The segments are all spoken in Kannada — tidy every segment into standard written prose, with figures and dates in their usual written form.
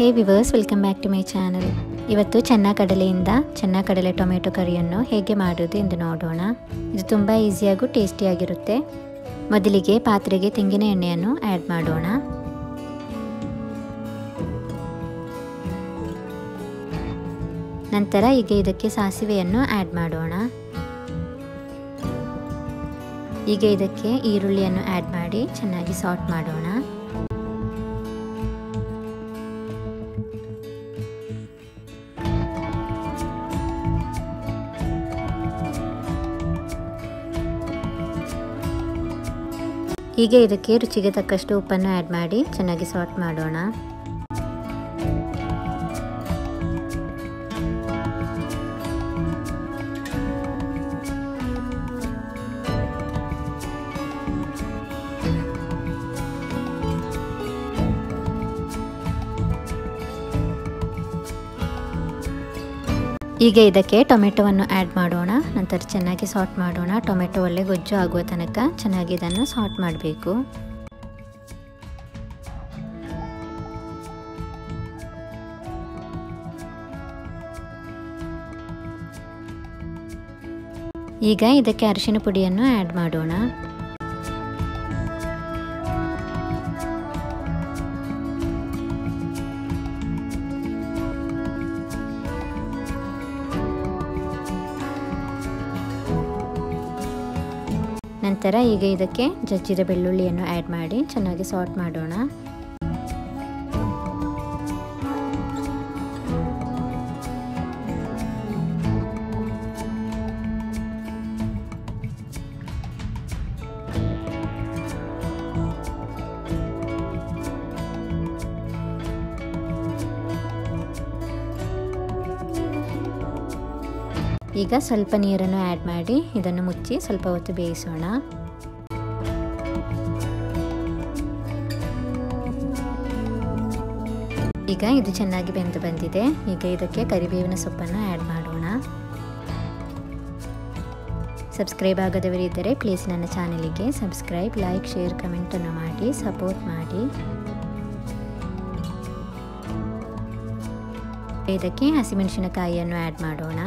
Hey viewers, welcome back to my channel. ಇವತ್ತು ಚೆನ್ನ ಕಡಲೆ ಟೊಮೆಟೊ ಕರಿಯನ್ನು ಹೇಗೆ ಮಾಡೋದು ಎಂದು ನೋಡೋಣ. ಇದು ತುಂಬ ಈಸಿಯಾಗೂ ಟೇಸ್ಟಿಯಾಗಿರುತ್ತೆ. ಮೊದಲಿಗೆ ಪಾತ್ರೆಗೆ ತೆಂಗಿನ ಎಣ್ಣೆಯನ್ನು ಆ್ಯಡ್ ಮಾಡೋಣ. ನಂತರ ಈಗ ಇದಕ್ಕೆ ಸಾಸಿವೆಯನ್ನು ಆ್ಯಡ್ ಮಾಡೋಣ. ಈಗ ಇದಕ್ಕೆ ಈರುಳ್ಳಿಯನ್ನು ಆ್ಯಡ್ ಮಾಡಿ ಚೆನ್ನಾಗಿ ಸಾಟ್ ಮಾಡೋಣ. ಈಗ ಇದಕ್ಕೆ ರುಚಿಗೆ ತಕ್ಕಷ್ಟು ಉಪ್ಪನ್ನು ಆ್ಯಡ್ ಮಾಡಿ ಚೆನ್ನಾಗಿ ಸಾಟ್ ಮಾಡೋಣ. ಈಗ ಇದಕ್ಕೆ ಟೊಮೆಟೊವನ್ನು ಆ್ಯಡ್ ಮಾಡೋಣ. ನಂತರ ಚೆನ್ನಾಗಿ ಸಾಟ್ ಮಾಡೋಣ. ಟೊಮೆಟೊ ಒಳ್ಳೆ ಗೊಜ್ಜು ಆಗುವ ತನಕ ಚೆನ್ನಾಗಿ ಇದನ್ನು ಸಾಟ್ ಮಾಡಬೇಕು. ಈಗ ಇದಕ್ಕೆ ಅರಿಶಿನ ಪುಡಿಯನ್ನು ಆ್ಯಡ್ ಮಾಡೋಣ. ನಂತರ ಈಗ ಇದಕ್ಕೆ ಜಜ್ಜಿದ ಬೆಳ್ಳುಳ್ಳಿಯನ್ನು ಆ್ಯಡ್ ಮಾಡಿ ಚೆನ್ನಾಗಿ ಸಾಟ್ ಮಾಡೋಣ. ಈಗ ಸ್ವಲ್ಪ ನೀರನ್ನು ಆ್ಯಡ್ ಮಾಡಿ ಇದನ್ನು ಮುಚ್ಚಿ ಸ್ವಲ್ಪ ಹೊತ್ತು ಬೇಯಿಸೋಣ. ಈಗ ಇದು ಚೆನ್ನಾಗಿ ಬೆಂದು ಬಂದಿದೆ. ಈಗ ಇದಕ್ಕೆ ಕರಿಬೇವಿನ ಸೊಪ್ಪನ್ನು ಆ್ಯಡ್ ಮಾಡೋಣ. ಸಬ್ಸ್ಕ್ರೈಬ್ ಆಗದವರಿದ್ದರೆ ಪ್ಲೀಸ್ ನನ್ನ ಚಾನಲಿಗೆ ಸಬ್ಸ್ಕ್ರೈಬ್, ಲೈಕ್, ಶೇರ್, ಕಮೆಂಟನ್ನು ಮಾಡಿ ಸಪೋರ್ಟ್ ಮಾಡಿ. ಇದಕ್ಕೆ ಹಸಿಮೆಣಸಿನಕಾಯಿಯನ್ನು ಆ್ಯಡ್ ಮಾಡೋಣ.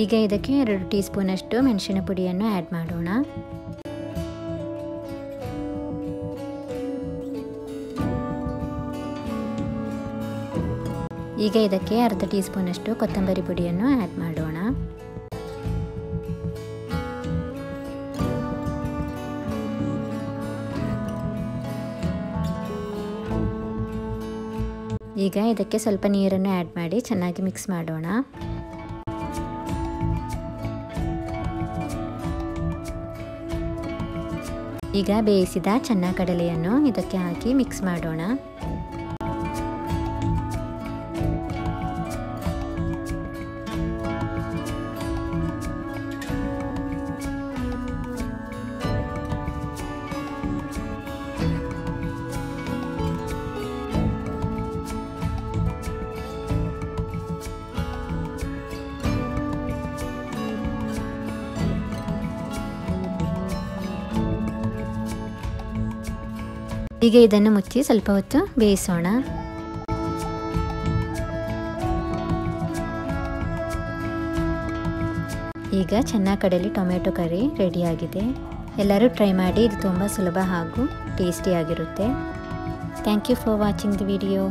ಈಗ ಇದಕ್ಕೆ 2 ಟೀ ಸ್ಪೂನಷ್ಟು ಮೆಣಸಿನ ಪುಡಿಯನ್ನು ಆ್ಯಡ್ ಮಾಡೋಣ. ಈಗ ಇದಕ್ಕೆ ಅರ್ಧ ಟೀ ಸ್ಪೂನಷ್ಟು ಕೊತ್ತಂಬರಿ ಪುಡಿಯನ್ನು ಆ್ಯಡ್ ಮಾಡೋಣ. ಈಗ ಇದಕ್ಕೆ ಸ್ವಲ್ಪ ನೀರನ್ನು ಆ್ಯಡ್ ಮಾಡಿ ಚೆನ್ನಾಗಿ ಮಿಕ್ಸ್ ಮಾಡೋಣ. ಈಗ ಬೇಯಿಸಿದ ಚೆನ್ನ ಕಡಲೆಯನ್ನು ಇದಕ್ಕೆ ಹಾಕಿ ಮಿಕ್ಸ್ ಮಾಡೋಣ. ಈಗ ಇದನ್ನು ಮುಚ್ಚಿ ಸ್ವಲ್ಪ ಹೊತ್ತು ಬೇಯಿಸೋಣ. ಈಗ ಚೆನ್ನ ಕಡಲೆ ಟೊಮೆಟೊ ಕರಿ ರೆಡಿಯಾಗಿದೆ. ಎಲ್ಲರೂ ಟ್ರೈ ಮಾಡಿ. ಇದು ತುಂಬ ಸುಲಭ ಹಾಗೂ ಟೇಸ್ಟಿಯಾಗಿರುತ್ತೆ. Thank you for watching the video.